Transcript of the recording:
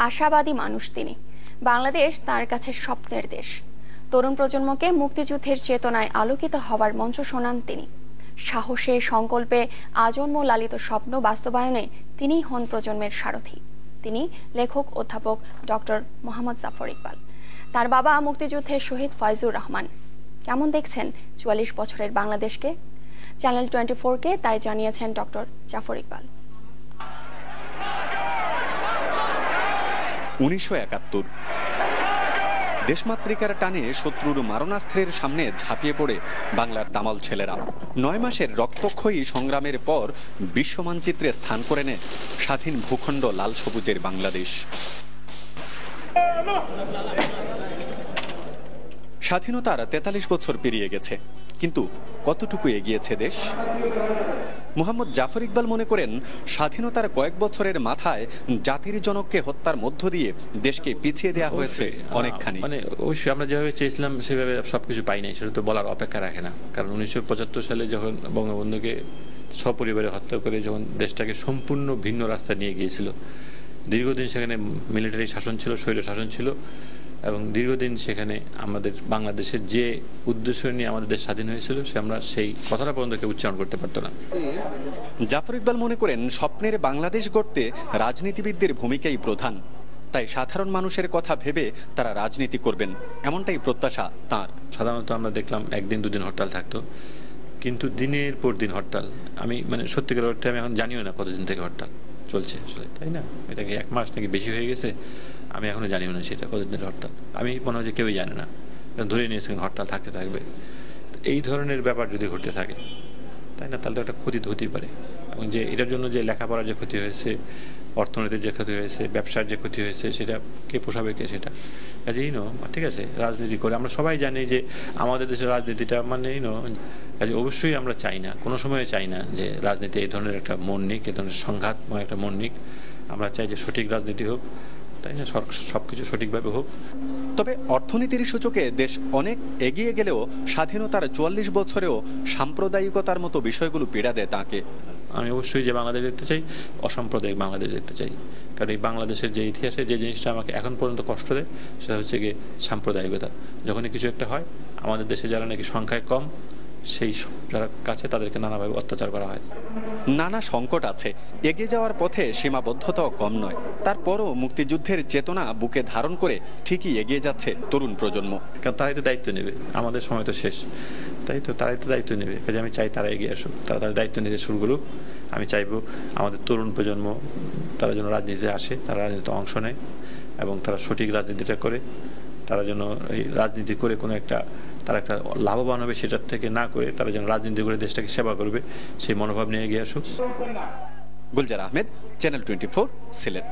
আশাবাদী মানুষ তিনি। বাংলাদেশ তার কাছে স্বপ্নের দেশ। তরুণ প্রজন্মকে মুক্তিযুদ্ধের চেতনায় আলোকিত হওয়ার মঞ্চ শোনান তিনি। সাহসে, সংকল্পে, আজন্ম লালিত স্বপ্ন বাস্তবায়নে তিনিই হন প্রজন্মের সারথি। তিনি লেখক অধ্যাপক ডক্টর মোহাম্মদ জাফর ইকবাল। তার বাবা মুক্তিযুদ্ধের শহীদ ফয়জুর রহমান। কেমন দেখছেন ৪৪ বছরের বাংলাদেশকে? চ্যানেল 24-কে তাই জানিয়েছেন ডক্টর জাফর ইকবাল। ১৯৭১ দেশমাতৃকার টানে শত্রুর মারণাস্ত্রের সামনে ঝাঁপিয়ে পড়ে বাংলার দামাল ছেলেরা ৯ মাসের রক্তক্ষয়ী সংগ্রামের পর বিশ্বমানচিত্রে স্থান করে নেয় স্বাধীন ভূখণ্ড লাল সবুজের বাংলাদেশ। স্বাধীনতার ৪৩ বছর পেরিয়ে গেছে, কিন্তু কতটুকু এগিয়েছে দেশ? মোহাম্মদ জাফর ইকবাল মনে করেন, স্বাধীনতার কয়েক বছরের মাথায় জাতির জনককে হত্যার মধ্য দিয়ে দেশকে পিছিয়ে দেওয়া হয়েছে অনেকখানি। মানে অবশ্যই আমরা যেভাবে চেয়েছিলাম সেভাবে সবকিছু পাই নাই, সেটা তো বলার অপেক্ষা রাখে না। কারণ ১৯৭৫ সালে যখন বঙ্গবন্ধুকে সপরিবারে হত্যা করে যখন দেশটাকে সম্পূর্ণ ভিন্ন রাস্তা নিয়ে গিয়েছিল, দীর্ঘদিন সেখানে মিলিটারি শাসন ছিল, স্বৈর শাসন ছিল, এবং দীর্ঘদিন সেখানে আমাদের বাংলাদেশের যে উদ্দেশ্য নিয়ে আমাদের দেশ স্বাধীন হয়েছিল সে আমরা সেই কথাটা পর্যন্ত কেউ উচ্চারণ করতে পারতো না। জাফর ইকবাল মনে করেন, স্বপ্নের বাংলাদেশ গড়তে রাজনীতিবিদদের ভূমিকাই প্রধান। তাই সাধারণ মানুষের কথা ভেবে তারা রাজনীতি করবেন, এমনটাই প্রত্যাশা তাঁর। সাধারণত আমরা দেখলাম একদিন দুদিন হরতাল থাকতো, কিন্তু দিনের পর দিন হরতাল। আমি সত্যিকার অর্থে আমি এখন জানিও না কতদিন থেকে হরতাল চলছে আসলে, তাই না? এটা কি ১ মাস নাকি বেশি হয়ে গেছে আমি এখনো জানিও না সেটা কতদিনের হরতাল। আমি মনে হয় যে কেউই জানে না, ধরে নিয়েছেন হরতাল থাকতে থাকবে। এই ধরনের ব্যাপার যদি ঘটতে থাকে, তাই না, তাহলে তো একটা ক্ষতি তো হতেই পারে। এবং যে এটার জন্য যে লেখাপড়ার যে ক্ষতি হয়েছে, অর্থনীতির যে ক্ষতি হয়েছে, ব্যবসার যে ক্ষতি হয়েছে, সেটা কে পোষাবে, কে সেটা? কাজেই ঠিক আছে, রাজনীতি করে আমরা সবাই জানি যে আমাদের দেশের রাজনীতিটা কাজে অবশ্যই আমরা চাই না, কোনো সময় চাই না যে রাজনীতি এই ধরনের একটা মন নিক, এই ধরনের সংঘাতময় একটা মন নিক। আমরা চাই যে সঠিক রাজনীতি হোক, তাই না, সবকিছু সঠিকভাবে হোক। তবে অর্থনীতির সূচকে দেশ অনেক এগিয়ে গেলেও স্বাধীনতার ৪৪ বছরেও সাম্প্রদায়িকতার মতো বিষয়গুলো পীড়া দেয় তাকে। আমি অবশ্যই যে বাংলাদেশ দেখতে চাই, অসাম্প্রদায়িক বাংলাদেশ দেখতে চাই। কারণ এই বাংলাদেশের যে ইতিহাসে যে জিনিসটা আমাকে এখন পর্যন্ত কষ্ট দেয় সেটা হচ্ছে গিয়ে সাম্প্রদায়িকতা। যখনই কিছু একটা হয়, আমাদের দেশে যারা নাকি সংখ্যায় কম, সেই যারা কাছে তাদেরকে নানাভাবে অত্যাচার করা হয়। নানা সংকট আছে, এগিয়ে যাওয়ার পথে সীমাবদ্ধতাও কম নয়। তারপরও মুক্তিযুদ্ধের চেতনা বুকে ধারণ করে ঠিকই এগিয়ে যাচ্ছে তরুণ প্রজন্ম। কারণ তারাই তো দায়িত্ব নেবে, আমাদের সময় তো শেষ, তাই তো তারাই তো দায়িত্ব নেবে। কাজে আমি চাই তারা এগিয়ে আসুক, তারা তাদের দায়িত্ব নিতে শুরু করুক। আমি চাইবো আমাদের তরুণ প্রজন্ম তারা যেন রাজনীতিতে আসে, তারা রাজনীতিতে অংশ নেয় এবং তারা সঠিক রাজনীতিটা করে। তারা যেন এই রাজনীতি করে কোনো একটা তারা একটা লাভবান হবে সেটার থেকে না করে তারা যেন রাজনীতি করে দেশটাকে সেবা করবে, সেই মনোভাব নিয়ে এগিয়ে আসুক। গুলজার আহমেদ, চ্যানেল 24, সিলেট।